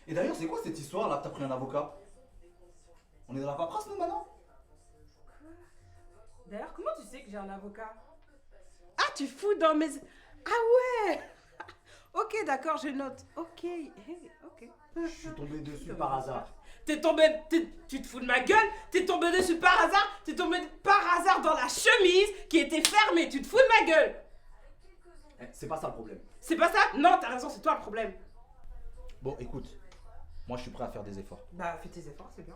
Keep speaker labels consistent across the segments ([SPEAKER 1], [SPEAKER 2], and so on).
[SPEAKER 1] Et d'ailleurs, c'est quoi cette histoire là que t'as pris un avocat? On est dans la paperasse nous maintenant?
[SPEAKER 2] D'ailleurs, comment tu sais que j'ai un avocat? Ah, tu fous dans mes... Ah ouais. Ok, d'accord, je note. Ok, hey, ok.
[SPEAKER 1] Je suis tombé dessus par hasard.
[SPEAKER 2] Tu te fous de ma gueule? T'es tombé dessus par hasard? T'es tombé par hasard dans la chemise qui était fermée. Tu te fous de ma gueule?
[SPEAKER 1] C'est pas ça le problème.
[SPEAKER 2] C'est pas ça? Non, t'as raison, c'est toi le problème.
[SPEAKER 1] Bon, écoute, moi je suis prêt à faire des efforts.
[SPEAKER 2] Bah, fais tes efforts, c'est bien.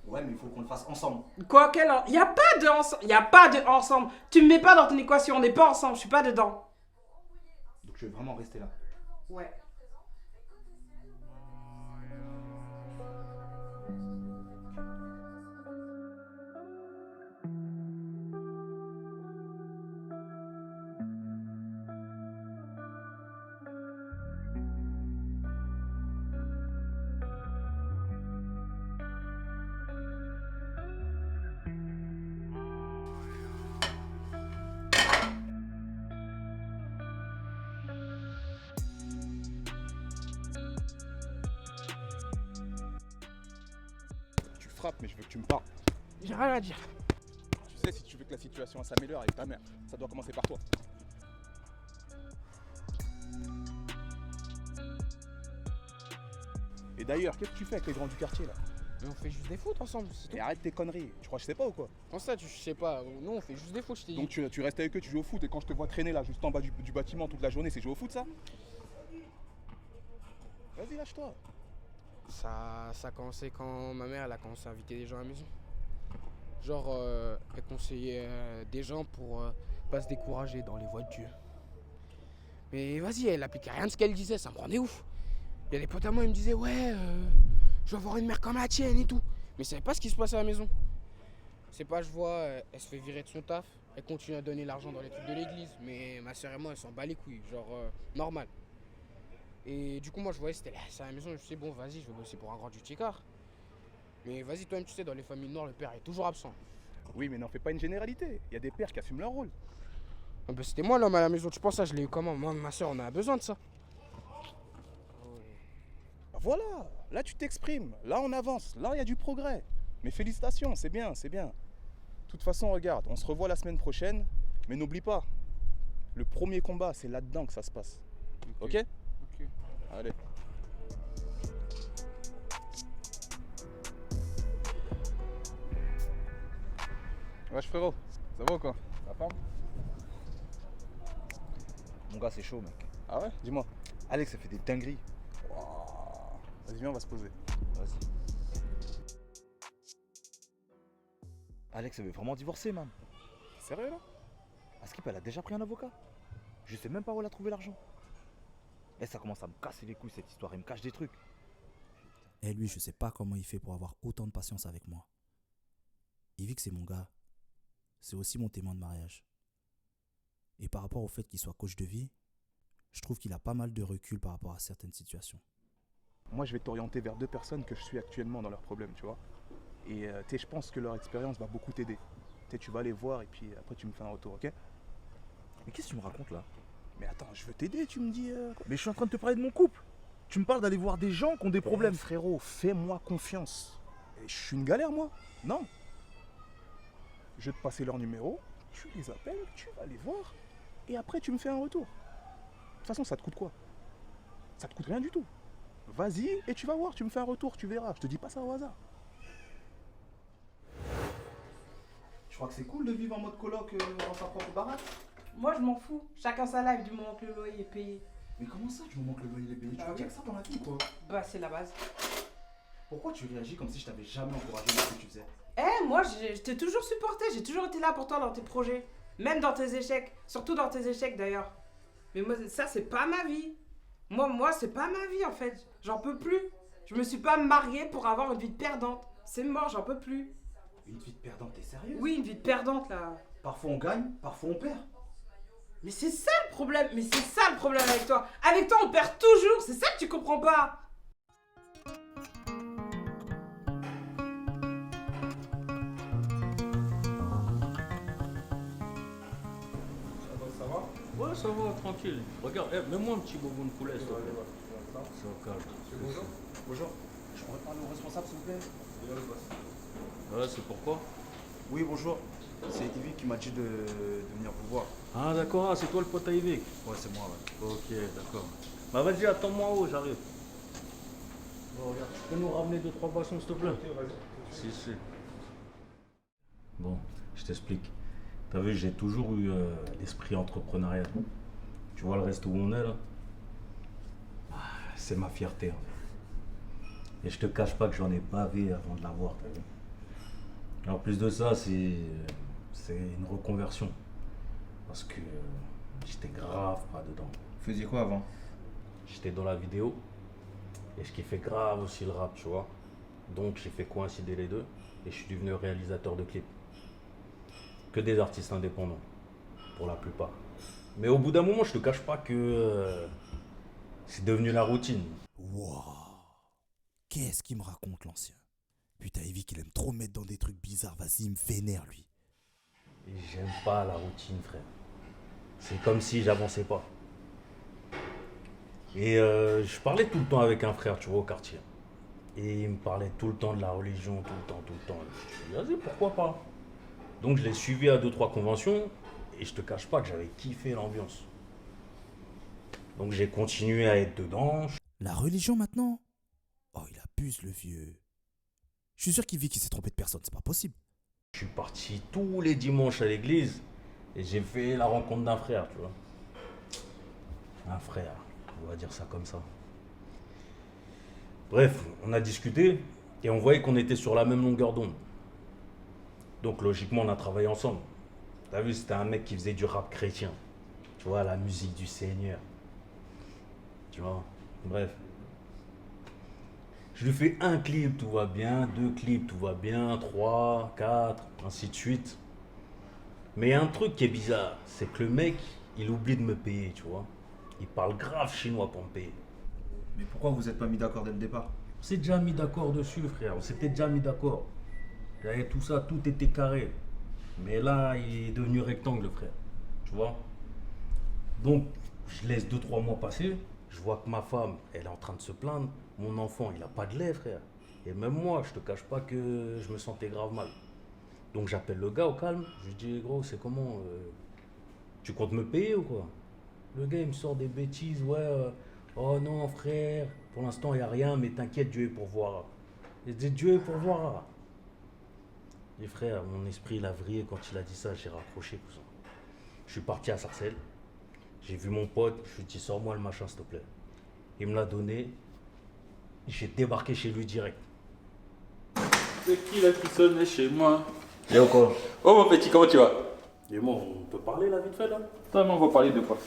[SPEAKER 1] Ouais, mais il faut qu'on le fasse ensemble.
[SPEAKER 2] Quoi, y a pas de ensemble. Y a pas de ensemble. Tu me mets pas dans ton équation, on n'est pas ensemble, je suis pas dedans.
[SPEAKER 1] Donc je vais vraiment rester là.
[SPEAKER 2] Ouais.
[SPEAKER 3] Tu frappes, mais je veux que tu me parles.
[SPEAKER 2] J'ai rien à dire.
[SPEAKER 3] Tu sais, si tu veux que la situation s'améliore avec ta mère, ça doit commencer par toi. Et d'ailleurs, qu'est-ce que tu fais avec les gens du quartier là?
[SPEAKER 4] Mais on fait juste des foot ensemble, c'est tout.
[SPEAKER 3] Et arrête tes conneries, tu crois que je sais pas ou quoi?
[SPEAKER 4] Comment ça, tu sais pas? Nous on fait juste des foot, je t'ai dit.
[SPEAKER 3] Donc tu restes avec eux, tu joues au foot, et quand je te vois traîner là, juste en bas du bâtiment toute la journée, c'est jouer au foot ça? Vas-y, lâche-toi.
[SPEAKER 4] Ça a commencé quand ma mère elle a commencé à inviter des gens à la maison. Genre, elle conseillait des gens pour pas se décourager dans les voies de Dieu. Mais vas-y, elle appliquait rien de ce qu'elle disait, ça me rendait ouf. Il y a des potes à moi, ils me disaient, ouais, je veux avoir une mère comme la tienne et tout. Mais c'est pas ce qui se passe à la maison. C'est pas, je vois, elle se fait virer de son taf, elle continue à donner l'argent dans les trucs de l'église. Mais ma soeur et moi, elle s'en bat les couilles, genre, normal. Et du coup, moi, je voyais, c'était là, c'est à la maison, je me suis dit, bon, vas-y, je vais bosser pour un grand du Tchekar. Mais vas-y, toi-même, tu sais, dans les familles noires, le père est toujours absent.
[SPEAKER 3] Oui, mais n'en fais pas une généralité. Il y a des pères qui assument leur rôle.
[SPEAKER 4] Ah bah, c'était moi l'homme à la maison, tu penses ça, je l'ai eu comment? Moi, ma soeur, on a besoin de ça.
[SPEAKER 3] Bah voilà, là tu t'exprimes, là on avance, là il y a du progrès. Mais félicitations, c'est bien, c'est bien. De toute façon, regarde, on se revoit la semaine prochaine, mais n'oublie pas, le premier combat, c'est là-dedans que ça se passe. Ok?
[SPEAKER 4] Ok.
[SPEAKER 3] Allez. Wesh frérot, ça va ou quoi? La forme?
[SPEAKER 1] Mon gars, c'est chaud, mec.
[SPEAKER 3] Ah ouais? Dis-moi.
[SPEAKER 1] Alex, ça fait des dingueries.
[SPEAKER 3] Wouah. Vas-y, viens, on va se poser.
[SPEAKER 1] Vas-y. Alex, elle veut vraiment divorcer, man.
[SPEAKER 3] Sérieux là?
[SPEAKER 1] À Skip, elle a déjà pris un avocat. Je sais même pas où elle a trouvé l'argent. Et ça commence à me casser les couilles, cette histoire. Il me cache des trucs.
[SPEAKER 5] Et lui, je sais pas comment il fait pour avoir autant de patience avec moi. Il vit que c'est mon gars. C'est aussi mon témoin de mariage. Et par rapport au fait qu'il soit coach de vie, je trouve qu'il a pas mal de recul par rapport à certaines situations.
[SPEAKER 3] Moi, je vais t'orienter vers deux personnes que je suis actuellement dans leurs problèmes, tu vois. Et je pense que leur expérience va beaucoup t'aider. Tu vas les voir et puis après tu me fais un retour, ok?
[SPEAKER 1] Mais qu'est-ce que tu me racontes là?
[SPEAKER 3] Mais attends, je veux t'aider, tu me dis...
[SPEAKER 1] Mais je suis en train de te parler de mon couple. Tu me parles d'aller voir des gens qui ont des problèmes.
[SPEAKER 3] Frérot, fais-moi confiance. Et je suis une galère, moi? Non. Je vais te passer leur numéro, tu les appelles, tu vas les voir, et après tu me fais un retour. De toute façon, ça te coûte quoi? Ça te coûte rien du tout. Vas-y et tu vas voir, tu me fais un retour, tu verras. Je te dis pas ça au hasard.
[SPEAKER 1] Je crois que c'est cool de vivre en mode coloc dans sa propre baraque.
[SPEAKER 2] Moi, je m'en fous. Chacun sa life du moment que le loyer est payé.
[SPEAKER 1] Mais comment ça, du moment que le loyer est payé? Tu vois qu'il y a que ça dans la vie, quoi.
[SPEAKER 2] Bah, c'est la base.
[SPEAKER 1] Pourquoi tu réagis comme si je t'avais jamais encouragé dans ce que tu faisais?
[SPEAKER 2] Moi, je t'ai toujours supporté. J'ai toujours été là pour toi dans tes projets. Même dans tes échecs. Surtout dans tes échecs, d'ailleurs. Mais moi, ça, c'est pas ma vie. Moi, c'est pas ma vie, en fait. J'en peux plus. Je me suis pas mariée pour avoir une vie de perdante. C'est mort, j'en peux plus.
[SPEAKER 1] Une vie de perdante, t'es sérieux?
[SPEAKER 2] Oui, une vie de perdante, là.
[SPEAKER 1] Parfois on gagne, parfois on perd.
[SPEAKER 2] Mais c'est ça le problème. Mais c'est ça le problème avec toi. Avec toi, on perd toujours. C'est ça que tu comprends pas.
[SPEAKER 6] Ouais, ça va, tranquille. Regarde, mets-moi un petit bonbon de poulet, s'il te plaît. C'est au calme.
[SPEAKER 3] Bonjour. Bonjour. Je pourrais parler au responsable, s'il vous plaît?
[SPEAKER 6] Ouais, c'est pourquoi?
[SPEAKER 3] Oui, bonjour. C'est Yves qui m'a dit de venir vous voir.
[SPEAKER 6] Ah, d'accord, c'est toi le pote à Yvick.
[SPEAKER 3] Ouais, c'est moi, ouais.
[SPEAKER 6] Ok, d'accord. Bah, vas-y, attends-moi en haut, j'arrive. Bon, regarde, tu peux nous ramener 2-3 boissons, s'il te plaît? Si. Bon, je t'explique. T'as vu, j'ai toujours eu l'esprit entrepreneurial. Tu vois le resto où on est là? Ah, c'est ma fierté en fait. Et je te cache pas que j'en ai bavé avant de l'avoir, t'as vu. Et en plus de ça, c'est une reconversion. Parce que j'étais grave pas dedans.
[SPEAKER 1] Vous faisiez quoi avant?
[SPEAKER 6] J'étais dans la vidéo et je kiffais grave aussi le rap, tu vois. Donc j'ai fait coïncider les deux et je suis devenu réalisateur de clips. Que des artistes indépendants, pour la plupart. Mais au bout d'un moment, je te cache pas que c'est devenu la routine.
[SPEAKER 5] Wow. Qu'est-ce qu'il me raconte, l'ancien? Putain, Evie, qu'il aime trop me mettre dans des trucs bizarres. Vas-y, il me vénère, lui.
[SPEAKER 6] Et j'aime pas la routine, frère. C'est comme si j'avançais pas. Et je parlais tout le temps avec un frère, tu vois, au quartier. Et il me parlait tout le temps de la religion, tout le temps. Je me suis dit, vas-y, pourquoi pas? Donc je l'ai suivi à 2-3 conventions et je te cache pas que j'avais kiffé l'ambiance. Donc j'ai continué à être dedans.
[SPEAKER 5] La religion, maintenant? Oh, il abuse, le vieux. Je suis sûr qu'il vit qu'il s'est trompé de personne, c'est pas possible.
[SPEAKER 6] Je suis parti tous les dimanches à l'église et j'ai fait la rencontre d'un frère, tu vois. Un frère, on va dire ça comme ça. Bref, on a discuté et on voyait qu'on était sur la même longueur d'onde. Donc logiquement, on a travaillé ensemble. T'as vu, c'était un mec qui faisait du rap chrétien. Tu vois, la musique du Seigneur. Tu vois, bref. Je lui fais un clip, tout va bien, 2 clips, tout va bien, 3, 4, ainsi de suite. Mais il y a un truc qui est bizarre, c'est que le mec, il oublie de me payer, tu vois. Il parle grave chinois pour me payer.
[SPEAKER 1] Mais pourquoi vous êtes pas mis d'accord dès le départ?
[SPEAKER 6] On s'est déjà mis d'accord dessus, frère, on s'était déjà mis d'accord. J'avais tout ça, tout était carré. Mais là, il est devenu rectangle, frère. Tu vois? Donc, je laisse 2-3 mois passer. Je vois que ma femme, elle est en train de se plaindre. Mon enfant, il a pas de lait, frère. Et même moi, je te cache pas que je me sentais grave mal. Donc, j'appelle le gars au calme. Je lui dis, gros, c'est comment tu comptes me payer ou quoi? Le gars, il me sort des bêtises. Ouais, oh non, frère, pour l'instant, il n'y a rien, mais t'inquiète, Dieu est pour voir. Je dis, Dieu est pour voir. Et frère, mon esprit, il a vrillé quand il a dit ça. J'ai raccroché, cousin. Je suis parti à Sarcelles. J'ai vu mon pote, je lui ai dit, sors-moi le machin, s'il te plaît. Il me l'a donné. J'ai débarqué chez lui direct.
[SPEAKER 7] C'est qui là qui sonne chez moi?
[SPEAKER 6] Et encore?
[SPEAKER 7] Oh mon petit, comment tu vas?
[SPEAKER 6] Et moi, on peut parler là, vite fait, là?
[SPEAKER 7] Toi, on va parler de quoi?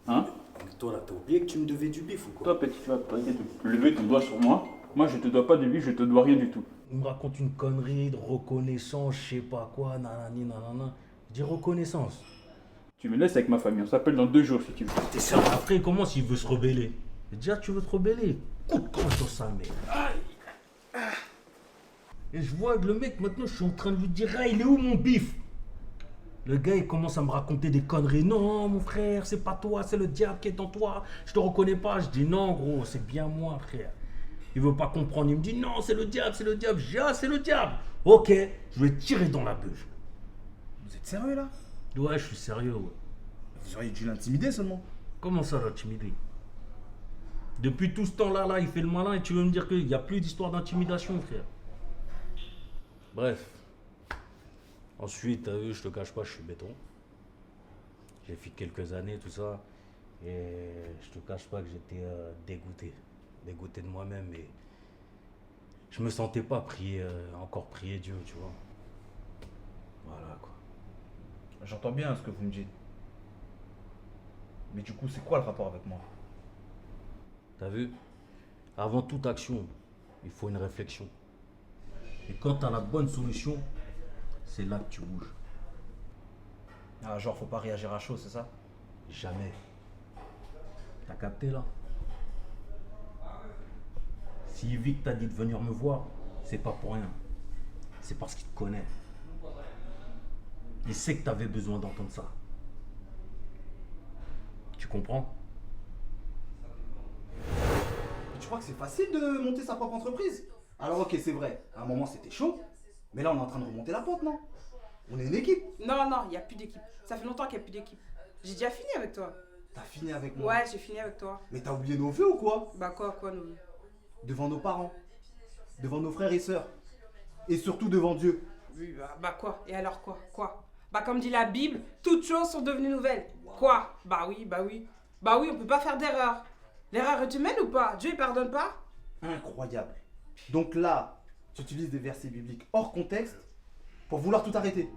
[SPEAKER 7] Hein?
[SPEAKER 6] Mais toi, là, t'as oublié que tu me devais du bif ou quoi?
[SPEAKER 7] Toi, petit, tu vas arrêter de lever ton doigt sur moi. Moi, je te dois pas de vie, je te dois rien du tout.
[SPEAKER 6] Il me raconte une connerie de reconnaissance, je sais pas quoi, nanani, nanana. Je dis reconnaissance.
[SPEAKER 7] Tu me laisses avec ma famille, on s'appelle dans 2 jours si tu veux.
[SPEAKER 6] T'es sérieux? Après, il commence, il veut se rebeller. Déjà, tu veux te rebeller? Coup de croche dans sa mère. Et je vois que le mec, maintenant, je suis en train de lui dire, ah, il est où mon bif? Le gars, il commence à me raconter des conneries. Non, mon frère, c'est pas toi, c'est le diable qui est en toi. Je te reconnais pas. Je dis, non, gros, c'est bien moi, frère. Il veut pas comprendre. Il me dit, non, c'est le diable, c'est le diable. Je dis, ah, c'est le diable. Ok, je vais tirer dans la bûche.
[SPEAKER 1] Vous êtes sérieux là?
[SPEAKER 6] Ouais, je suis sérieux, ouais.
[SPEAKER 1] Vous auriez dû l'intimider seulement.
[SPEAKER 6] Comment ça, l'intimider? Depuis tout ce temps-là, il fait le malin et tu veux me dire qu'il n'y a plus d'histoire d'intimidation, frère. Bref. Ensuite, t'as vu, je te cache pas, je suis béton. J'ai fait quelques années, tout ça. Et je te cache pas que j'étais dégoûté. Dégoûté de moi-même. Et je me sentais pas encore prier Dieu, tu vois. Voilà, quoi.
[SPEAKER 1] J'entends bien ce que vous me dites. Mais du coup, c'est quoi le rapport avec moi?
[SPEAKER 6] T'as vu? Avant toute action, il faut une réflexion. Et quand t'as la bonne solution, c'est là que tu bouges.
[SPEAKER 1] Ah, genre, faut pas réagir à chaud, c'est ça?
[SPEAKER 6] Jamais. T'as capté là? Si Vic t'a dit de venir me voir, c'est pas pour rien. C'est parce qu'il te connaît. Il sait que t'avais besoin d'entendre ça. Tu comprends?
[SPEAKER 8] Tu crois que c'est facile de monter sa propre entreprise? Alors ok, c'est vrai, à un moment c'était chaud, mais là on est en train de remonter la pente, non? On est une équipe.
[SPEAKER 2] Non, non, il n'y a plus d'équipe. Ça fait longtemps qu'il n'y a plus d'équipe. J'ai déjà fini avec toi.
[SPEAKER 8] T'as fini avec moi.
[SPEAKER 2] Ouais, j'ai fini avec toi.
[SPEAKER 8] Mais t'as oublié nos vœux ou quoi?
[SPEAKER 2] Bah quoi, nous?
[SPEAKER 8] Devant nos parents, devant nos frères et sœurs, et surtout devant Dieu.
[SPEAKER 2] Oui, bah quoi? Et alors quoi? Bah comme dit la Bible, toutes choses sont devenues nouvelles. Quoi? Bah oui. Bah oui, on peut pas faire d'erreur. L'erreur est humaine ou pas? Dieu il pardonne pas?
[SPEAKER 8] Incroyable. Donc là, tu utilises des versets bibliques hors contexte pour vouloir tout arrêter.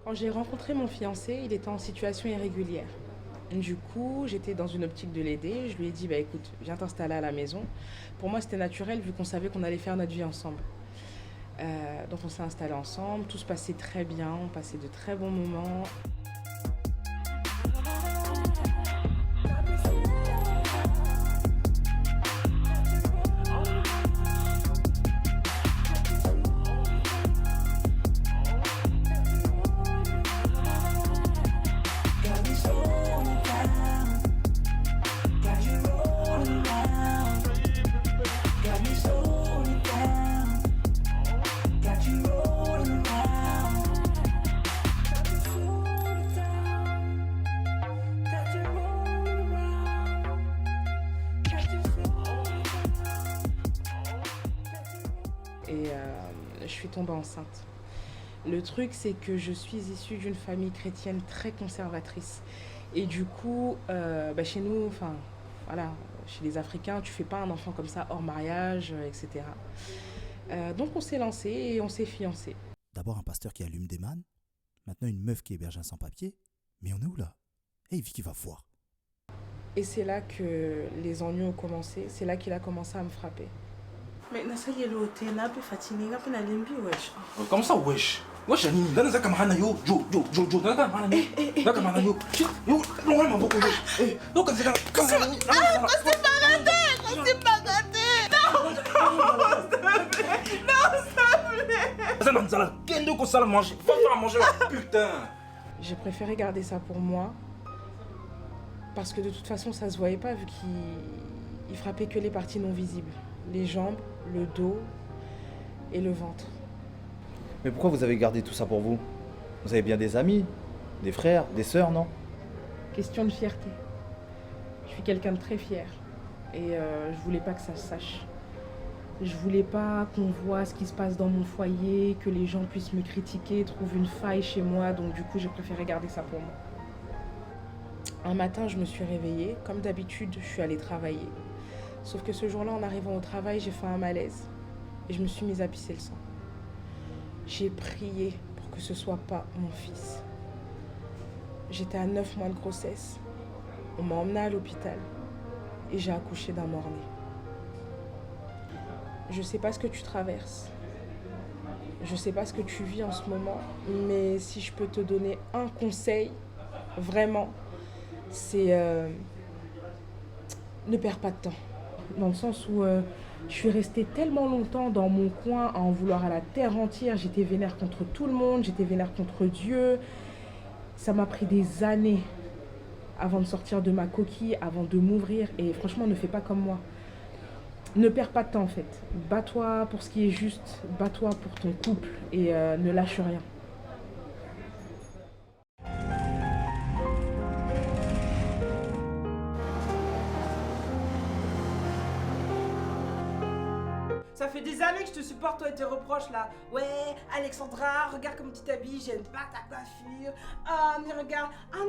[SPEAKER 9] Quand j'ai rencontré mon fiancé, il était en situation irrégulière. Du coup, j'étais dans une optique de l'aider. Je lui ai dit, bah écoute, viens t'installer à la maison. Pour moi, c'était naturel vu qu'on savait qu'on allait faire notre vie ensemble. Donc on s'est installés ensemble, tout se passait très bien, on passait de très bons moments. Je suis tombée enceinte. Le truc, c'est que je suis issue d'une famille chrétienne très conservatrice. Et du coup, chez nous, enfin, voilà, chez les Africains, tu fais pas un enfant comme ça hors mariage, etc. Donc on s'est lancé et on s'est fiancés.
[SPEAKER 5] D'abord un pasteur qui allume des mannes, maintenant une meuf qui héberge un sans-papier. Mais on est où là? Eh, Vicky va voir.
[SPEAKER 9] Et c'est là que les ennuis ont commencé, c'est là qu'il a commencé à me frapper.
[SPEAKER 10] Mais nasali le hôtel là pe fatini nga pe na lembi wesh.
[SPEAKER 3] Comment ça, wesh? Wesh, Janine, là, ça camarade, yo, Jo, là, camarade, là, camarade, yo, non, elle m'a beaucoup, wesh. Non, quand c'est là, camarade,
[SPEAKER 9] J'ai préféré garder ça pour moi, parce que de toute façon, ça se voyait pas vu qu'il frappait que les parties non visibles. Les jambes, le dos et le ventre.
[SPEAKER 1] Mais pourquoi vous avez gardé tout ça pour vous? Vous avez bien des amis, des frères, des sœurs, non?
[SPEAKER 9] Question de fierté. Je suis quelqu'un de très fier et je voulais pas que ça se sache. Je voulais pas qu'on voit ce qui se passe dans mon foyer, que les gens puissent me critiquer, trouvent une faille chez moi, donc du coup j'ai préféré garder ça pour moi. Un matin, je me suis réveillée, comme d'habitude, je suis allée travailler. Sauf que ce jour-là, en arrivant au travail, j'ai fait un malaise et je me suis mise à pisser le sang. J'ai prié pour que ce soit pas mon fils. J'étais à 9 mois de grossesse. On m'a emmenée à l'hôpital et j'ai accouché d'un mort-né. Je sais pas ce que tu traverses. Je sais pas ce que tu vis en ce moment, mais si je peux te donner un conseil, vraiment, c'est ne perds pas de temps. Dans le sens où je suis restée tellement longtemps dans mon coin à en vouloir à la terre entière. J'étais vénère contre tout le monde, j'étais vénère contre Dieu. Ça m'a pris des années avant de sortir de ma coquille, avant de m'ouvrir. Et franchement, ne fais pas comme moi. Ne perds pas de temps en fait. Bats-toi pour ce qui est juste, bats-toi pour ton couple et ne lâche rien.
[SPEAKER 2] Ça fait des années que je te supporte, toi et tes reproches là. Ouais, Alexandra, regarde comment tu t'habilles, j'aime pas ta coiffure. Ah, mais regarde. Ah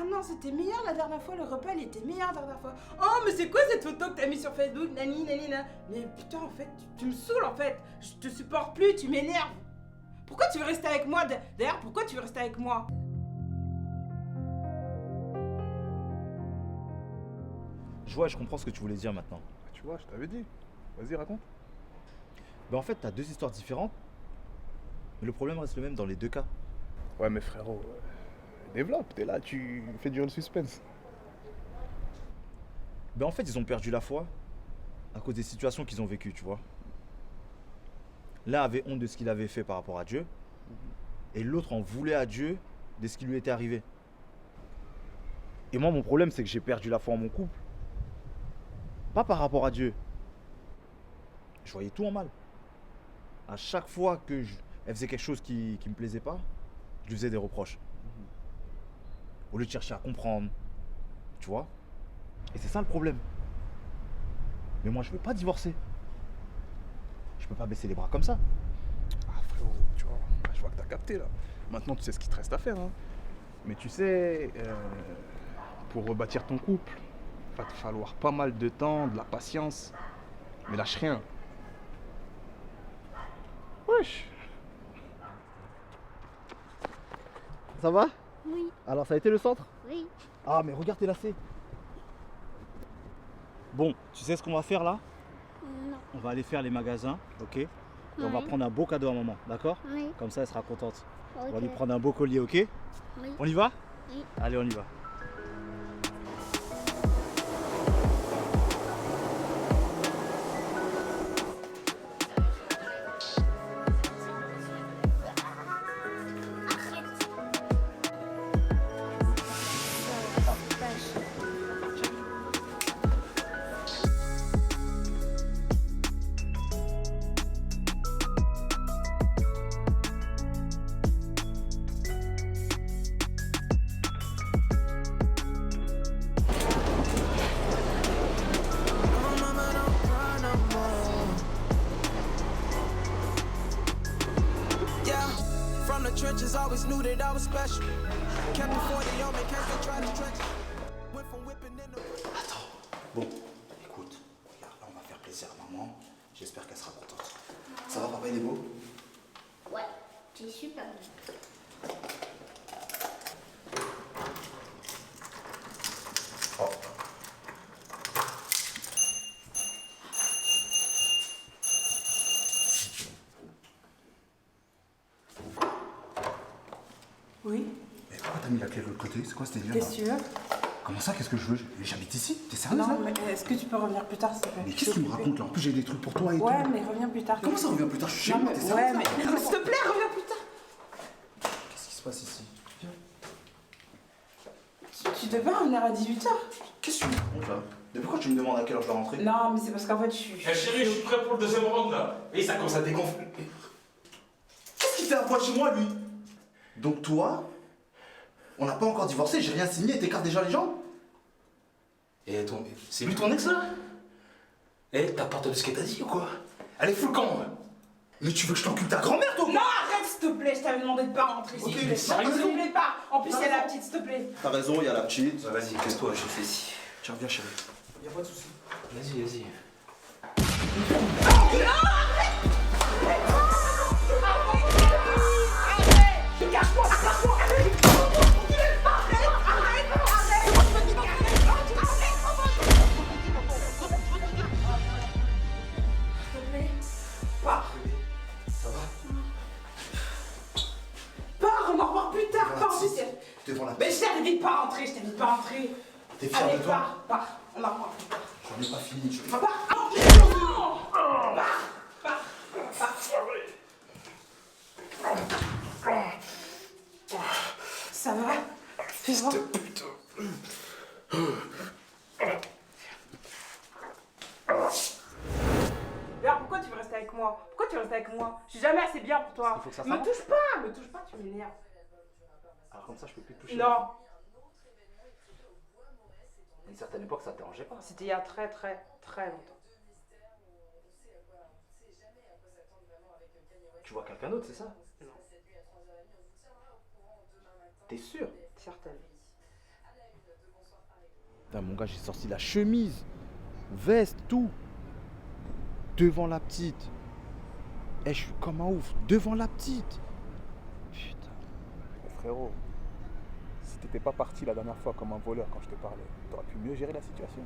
[SPEAKER 2] non, c'était meilleur la dernière fois, le repas il était meilleur la dernière fois. Oh, mais c'est quoi cette photo que t'as mis sur Facebook? Nani. Mais putain, en fait, tu me saoules en fait. Je te supporte plus, tu m'énerves. Pourquoi tu veux rester avec moi? D'ailleurs, pourquoi tu veux rester avec moi?
[SPEAKER 1] Je comprends ce que tu voulais dire maintenant.
[SPEAKER 3] Tu vois, je t'avais dit. Vas-y, raconte.
[SPEAKER 1] Ben en fait, t'as deux histoires différentes, mais le problème reste le même dans les deux cas.
[SPEAKER 3] Ouais, mais frérot, développe, t'es là, tu fais durer le suspense.
[SPEAKER 1] Ben en fait, ils ont perdu la foi à cause des situations qu'ils ont vécues, tu vois. L'un avait honte de ce qu'il avait fait par rapport à Dieu, et l'autre en voulait à Dieu de ce qui lui était arrivé. Et moi, mon problème, c'est que j'ai perdu la foi en mon couple. Pas par rapport à Dieu. Je voyais tout en mal. À chaque fois que elle faisait quelque chose qui me plaisait pas, je lui faisais des reproches. Au lieu de chercher à comprendre. Tu vois? Et c'est ça le problème. Mais moi, je veux pas divorcer. Je peux pas baisser les bras comme ça.
[SPEAKER 3] Ah frérot, tu vois, je vois que t'as capté là. Maintenant tu sais ce qu'il te reste à faire. Hein. Mais tu sais, pour rebâtir ton couple, va te falloir pas mal de temps, de la patience. Mais lâche rien. Wesh.
[SPEAKER 1] Ça va?
[SPEAKER 11] Oui,
[SPEAKER 1] Alors, ça a été le centre?
[SPEAKER 11] oui.
[SPEAKER 1] Ah, mais regarde, t'es lassé. Bon, tu sais ce qu'on va faire là?
[SPEAKER 11] Non.
[SPEAKER 1] On va aller faire les magasins, ok? Et on va
[SPEAKER 11] Oui.
[SPEAKER 1] prendre un beau cadeau à maman, d'accord?
[SPEAKER 11] Oui.
[SPEAKER 1] Comme ça, elle sera contente. On va
[SPEAKER 11] Ok.
[SPEAKER 1] lui prendre un beau collier, ok?
[SPEAKER 11] Oui.
[SPEAKER 1] On y va?
[SPEAKER 11] Oui.
[SPEAKER 1] Allez, on y va.
[SPEAKER 12] From the trenches, always knew that I was special. Kept the 40 on me, in case they try to stretch. Went from whipping in the...
[SPEAKER 8] Bon, écoute, regarde, là on va faire plaisir à maman. J'espère qu'elle sera contente. Ça va, papa, il est beau?
[SPEAKER 11] Ouais, tu es super bien.
[SPEAKER 8] Oh.
[SPEAKER 10] Oui.
[SPEAKER 8] Mais pourquoi t'as mis la clé de l'autre côté? C'est quoi ce délire?
[SPEAKER 10] Qu'est-ce que tu veux?
[SPEAKER 8] Comment ça, qu'est-ce que je veux? J'habite ici? T'es sérieuse là?
[SPEAKER 10] Non, mais est-ce que tu peux revenir plus tard, s'il te plaît?
[SPEAKER 8] Mais qu'est-ce que tu me racontes là? En plus, j'ai des trucs pour toi et
[SPEAKER 10] Ouais,
[SPEAKER 8] tout.
[SPEAKER 10] mais reviens plus tard.
[SPEAKER 8] Comment ça revient plus tard? Je suis chez
[SPEAKER 10] Non,
[SPEAKER 8] moi,
[SPEAKER 10] mais-
[SPEAKER 8] t'es
[SPEAKER 10] ouais,
[SPEAKER 8] sérieuse là?
[SPEAKER 10] mais s'il te plaît, reviens plus tard.
[SPEAKER 8] Qu'est-ce qui se passe ici? Viens.
[SPEAKER 10] Tu devais revenir à 18h.
[SPEAKER 8] Qu'est-ce que tu me racontes là? Depuis quand tu me demandes à quelle heure je dois rentrer?
[SPEAKER 10] Non, mais c'est parce qu'en fait, je suis.
[SPEAKER 13] Eh chérie, je suis prêt pour le deuxième round là.
[SPEAKER 8] Et ça commence à dégonfler. Qu'est-ce qu'il fait à poil chez moi, lui? Donc toi, on n'a pas encore divorcé, j'ai rien signé et t'écartes déjà les gens? Et c'est lui ton ex là? Eh, t'as pas entendu ce qu'elle t'a dit ou quoi? Elle est full camp. Mais tu veux que je t'encule ta grand-mère, toi?
[SPEAKER 10] Non, arrête, s'il te plaît, je t'avais demandé de pas rentrer, s'il
[SPEAKER 8] Ok,
[SPEAKER 10] te plaît.
[SPEAKER 8] mais sérieux?
[SPEAKER 10] S'il te plaît, pas. En plus, il y a la petite, s'il te plaît.
[SPEAKER 8] T'as raison, il y a la petite. Bah, vas-y, casse-toi, je fais ici. Tiens, viens, chérie. Y'a pas de soucis. Vas-y, vas-y.
[SPEAKER 10] Pars, on en reparle plus tard, pars,
[SPEAKER 8] Voilà,
[SPEAKER 10] Lucien.
[SPEAKER 8] Devant la
[SPEAKER 10] Mais je t'avais dit de pas rentrer, je t'avais dit de pas rentrer.
[SPEAKER 8] T'es fier
[SPEAKER 10] Allez,
[SPEAKER 8] de toi?
[SPEAKER 10] pars, on en reparle plus tard.
[SPEAKER 8] J'en ai pas fini, je vais.
[SPEAKER 10] Pars, non, pars. Ça va? Fais voir. Regarde, pourquoi tu veux rester avec moi? Pourquoi tu veux rester avec moi? Je suis jamais assez bien pour toi.
[SPEAKER 1] Parce qu'il faut que ça
[SPEAKER 10] Me
[SPEAKER 1] s'arrange.
[SPEAKER 10] touche pas, tu m'énerves.
[SPEAKER 1] Alors, comme ça, je peux plus te toucher.
[SPEAKER 10] Non,
[SPEAKER 1] À une certaine époque, ça te dérangeait pas.
[SPEAKER 10] c'était il y a très très très longtemps.
[SPEAKER 1] Tu vois quelqu'un d'autre, c'est ça?
[SPEAKER 10] Non,
[SPEAKER 1] T'es sûr?
[SPEAKER 10] certaines.
[SPEAKER 1] Putain, mon gars, j'ai sorti la chemise, veste, tout. Devant la petite. Eh, je suis comme un ouf. Devant la petite. Putain.
[SPEAKER 3] Frérot, si t'étais pas parti la dernière fois comme un voleur quand je te parlais, t'aurais pu mieux gérer la situation.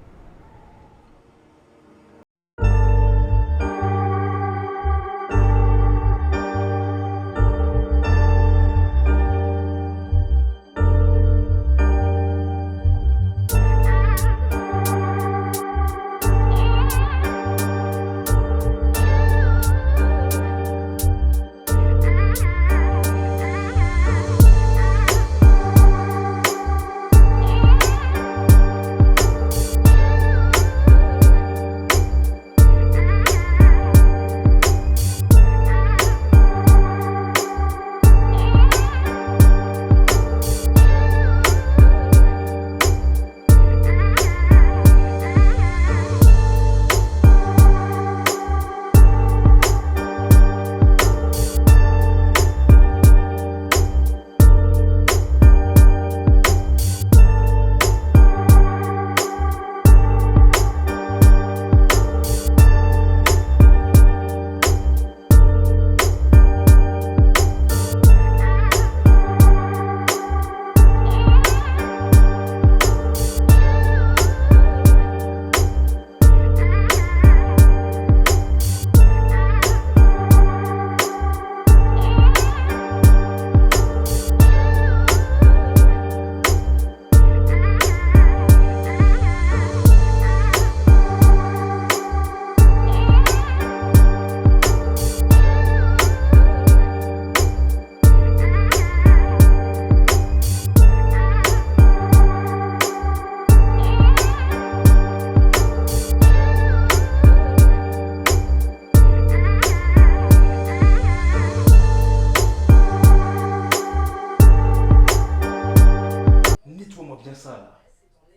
[SPEAKER 6] ça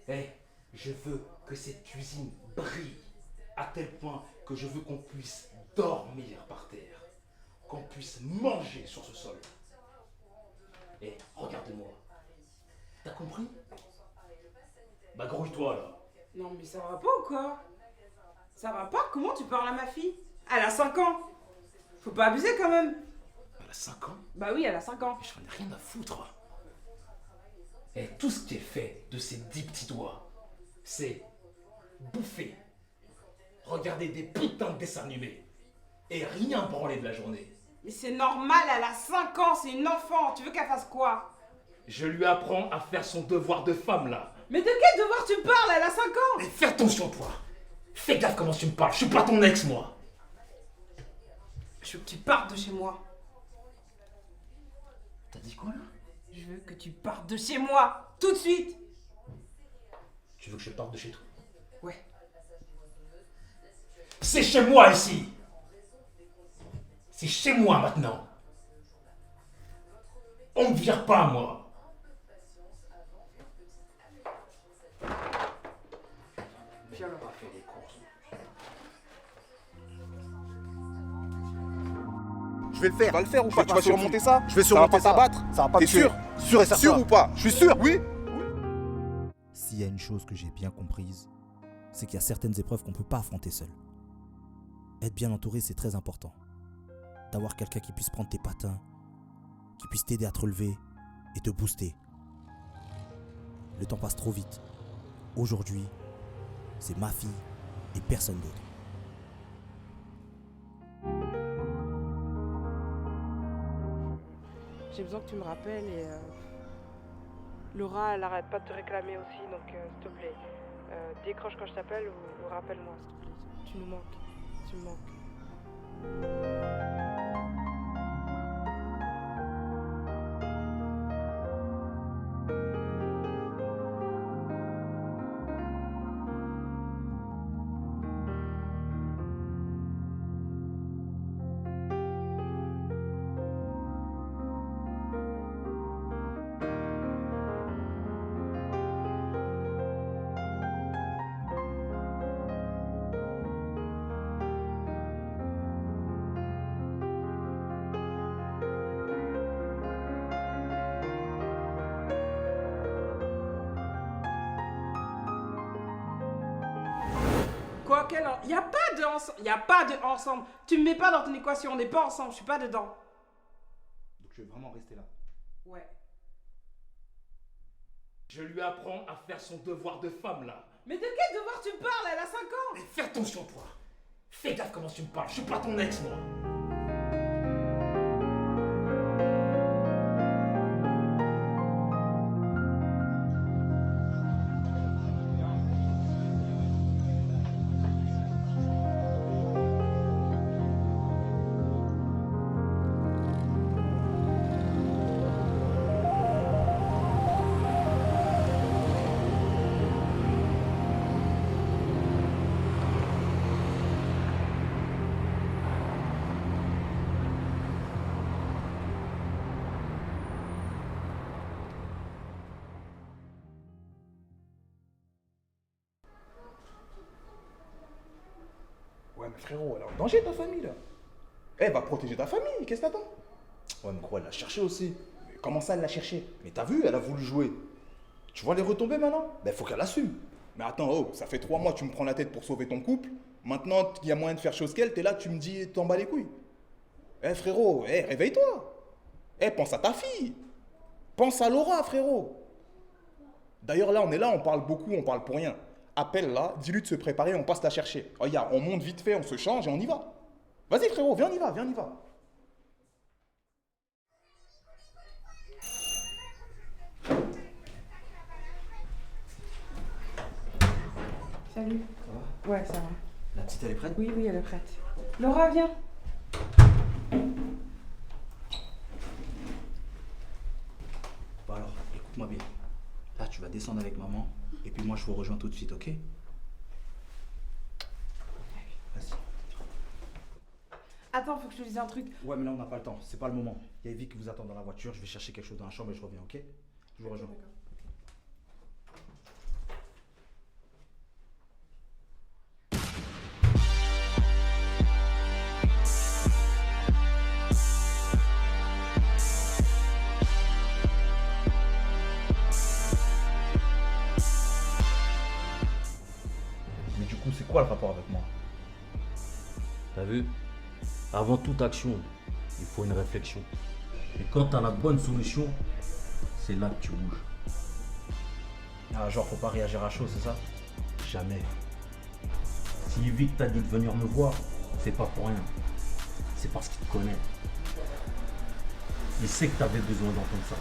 [SPEAKER 6] là. Je veux que cette cuisine brille à tel point que je veux qu'on puisse dormir par terre, qu'on puisse manger sur ce sol. Regarde-moi. T'as compris? Bah grouille-toi là.
[SPEAKER 2] Non mais ça va pas ou quoi? Ça va pas? Comment tu parles à ma fille? Elle a 5 ans. Faut pas abuser quand même.
[SPEAKER 6] Elle a 5 ans?
[SPEAKER 2] Bah oui, elle a 5 ans.
[SPEAKER 6] J'en ai rien à foutre. Tout ce qui est fait de ces 10 petits doigts, c'est bouffer, regarder des putains de dessins animés et rien branler de la journée.
[SPEAKER 2] Mais c'est normal, elle a 5 ans, c'est une enfant. Tu veux qu'elle fasse quoi?
[SPEAKER 6] Je lui apprends à faire son devoir de femme là.
[SPEAKER 2] Mais de quel devoir tu parles? Elle a 5 ans.
[SPEAKER 6] Mais fais attention toi. Fais gaffe comment tu me parles. Je suis pas ton ex moi.
[SPEAKER 2] Je veux que tu partes de chez moi.
[SPEAKER 6] T'as dit quoi là?
[SPEAKER 2] Je veux que tu partes de chez moi, tout de suite.
[SPEAKER 6] Tu veux que je parte de chez toi?
[SPEAKER 2] Ouais.
[SPEAKER 6] C'est chez moi ici. C'est chez moi maintenant. On ne vire pas moi.
[SPEAKER 2] Viens là.
[SPEAKER 6] Faire les courses.
[SPEAKER 3] Je vais le faire. Tu vas le faire ou pas? Tu vas
[SPEAKER 1] surmonter
[SPEAKER 3] surmonter ça?
[SPEAKER 1] Je vais surmonter
[SPEAKER 3] Ça va pas t'abattre?
[SPEAKER 1] Ça va pas
[SPEAKER 3] T'es
[SPEAKER 1] me tuer.
[SPEAKER 3] sûr?
[SPEAKER 1] Sûr et certain.
[SPEAKER 3] Sûr ou pas?
[SPEAKER 1] Je suis sûr.
[SPEAKER 3] Oui.
[SPEAKER 5] S'il y a une chose que j'ai bien comprise, c'est qu'il y a certaines épreuves qu'on ne peut pas affronter seul. Être bien entouré, c'est très important. D'avoir quelqu'un qui puisse prendre tes patins, qui puisse t'aider à te relever et te booster. Le temps passe trop vite. Aujourd'hui, c'est ma fille et personne d'autre.
[SPEAKER 9] J'ai besoin que tu me rappelles et Laura, elle arrête pas de te réclamer aussi, donc s'il te plaît, décroche quand je t'appelle ou rappelle-moi, s'il te plaît. Tu nous manques, tu me manques.
[SPEAKER 2] Quoi qu'elle... Y a pas de ensemble. Y a pas de ensemble. Tu me mets pas dans ton équation, on n'est pas ensemble, je suis pas dedans.
[SPEAKER 1] Donc je vais vraiment rester là.
[SPEAKER 2] Ouais.
[SPEAKER 6] Je lui apprends à faire son devoir de femme là.
[SPEAKER 2] Mais de quel devoir tu parles? Elle a 5 ans.
[SPEAKER 6] Mais fais attention toi. Fais gaffe comment tu me parles. Je suis pas ton ex moi.
[SPEAKER 3] Ouais, mais frérot, elle est en danger ta famille là. Elle va protéger ta famille, qu'est-ce que t'attends?
[SPEAKER 1] Ouais, mais quoi, elle l'a cherché aussi.
[SPEAKER 3] Mais comment ça, elle l'a cherché?
[SPEAKER 1] Mais t'as vu, elle a voulu jouer. Tu vois les retombées maintenant? Ben faut qu'elle assume.
[SPEAKER 3] Mais attends, oh, ça fait 3 mois que tu me prends la tête pour sauver ton couple. Maintenant qu'il y a moyen de faire chose qu'elle, t'es là, tu me dis, t'en bats les couilles. Eh frérot, réveille-toi. Pense à ta fille. Pense à Laura, frérot. D'ailleurs là, on parle beaucoup, on parle pour rien. Appelle là, dis-lui de se préparer, on passe la chercher. Regarde, on monte vite fait, on se change et on y va. Vas-y frérot, viens, on y va, viens, on y va.
[SPEAKER 9] Salut.
[SPEAKER 1] Ça va?
[SPEAKER 9] Ouais, ça va.
[SPEAKER 1] La petite, elle est prête?
[SPEAKER 9] Oui, oui, elle est prête. Laura, viens.
[SPEAKER 1] Bon alors, écoute-moi bien. Là, tu vas descendre avec maman, et puis moi, je vous rejoins tout de suite, ok? Vas-y.
[SPEAKER 2] Attends, faut que je te dise un truc.
[SPEAKER 1] Ouais, mais là, on n'a pas le temps, c'est pas le moment. Il y a Evie qui vous attend dans la voiture, je vais chercher quelque chose dans la chambre et je reviens, ok? Je vous rejoins. quoi le rapport avec moi?
[SPEAKER 6] T'as vu? Avant toute action, il faut une réflexion. Et quand t'as la bonne solution, c'est là que tu bouges.
[SPEAKER 1] Ah, genre, faut pas réagir à chaud, c'est ça?
[SPEAKER 6] Jamais. Si Yvick t'a dit de venir me voir, c'est pas pour rien. C'est parce qu'il te connaît. Il sait que t'avais besoin d'entendre ça.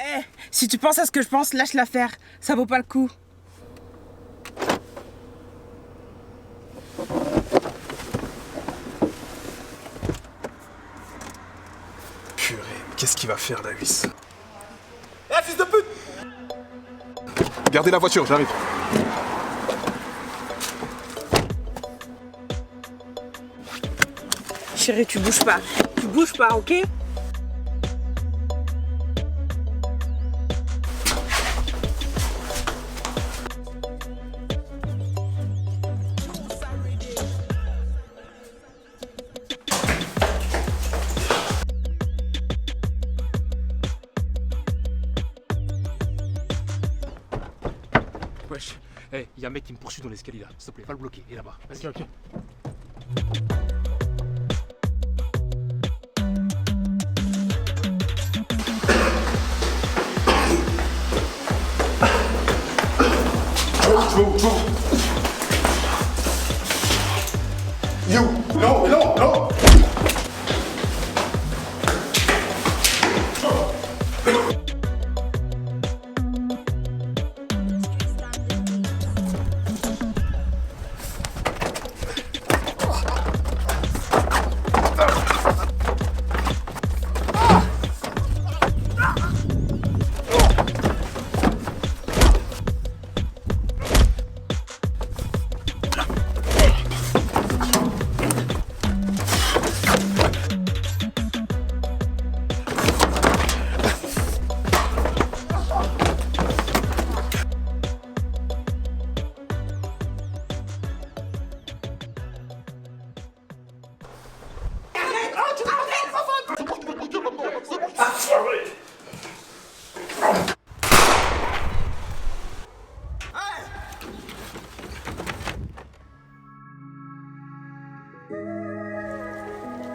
[SPEAKER 2] Eh, si tu penses à ce que je pense, lâche l'affaire. Ça vaut pas le coup.
[SPEAKER 3] Purée, qu'est-ce qu'il va faire, Davis?
[SPEAKER 1] Eh, fils de pute!
[SPEAKER 3] Gardez la voiture, j'arrive.
[SPEAKER 2] Chérie, tu bouges pas. Tu bouges pas, ok?
[SPEAKER 14] Wesh, hey, y'a un mec qui me poursuit dans l'escalier là. S'il te plaît, va le bloquer. Il est là-bas. Vas-y.
[SPEAKER 3] Ok.
[SPEAKER 8] You! Non, non, non!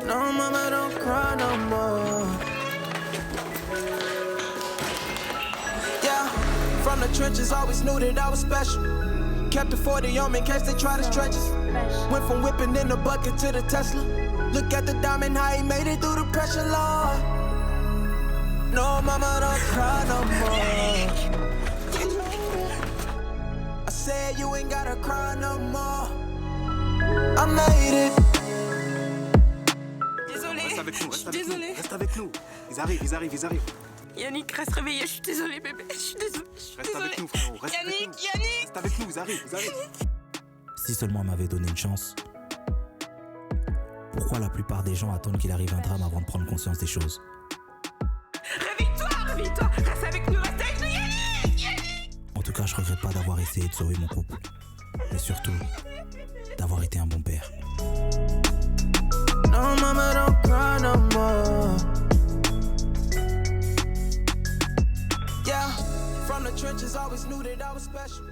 [SPEAKER 12] No, mama, don't cry no more. Yeah, from the trenches, always knew that I was special. Kept the 40 on me in case they try to stretch us. Went from whipping in the bucket to the Tesla. Look at the diamond, how he made it through the pressure, Lord. No, mama, don't cry no more. I said you ain't gotta cry no more. I made it.
[SPEAKER 3] Reste avec nous,
[SPEAKER 2] Je suis désolée.
[SPEAKER 3] Reste avec nous. Ils arrivent.
[SPEAKER 2] Yannick, reste réveillé. Je suis désolée, bébé. Je suis désolée.
[SPEAKER 3] Reste avec nous, frérot. Reste avec nous. Reste avec nous, ils arrivent.
[SPEAKER 5] Si seulement elle m'avait donné une chance. Pourquoi la plupart des gens attendent qu'il arrive un drame avant de prendre conscience des choses?
[SPEAKER 2] Réveille-toi. Reste avec nous, Yannick.
[SPEAKER 5] En tout cas, je regrette pas d'avoir essayé de sauver mon couple. Mais surtout, d'avoir été un bon père.
[SPEAKER 12] No, mama, don't cry no more. Yeah, from the trenches, always knew that I was special.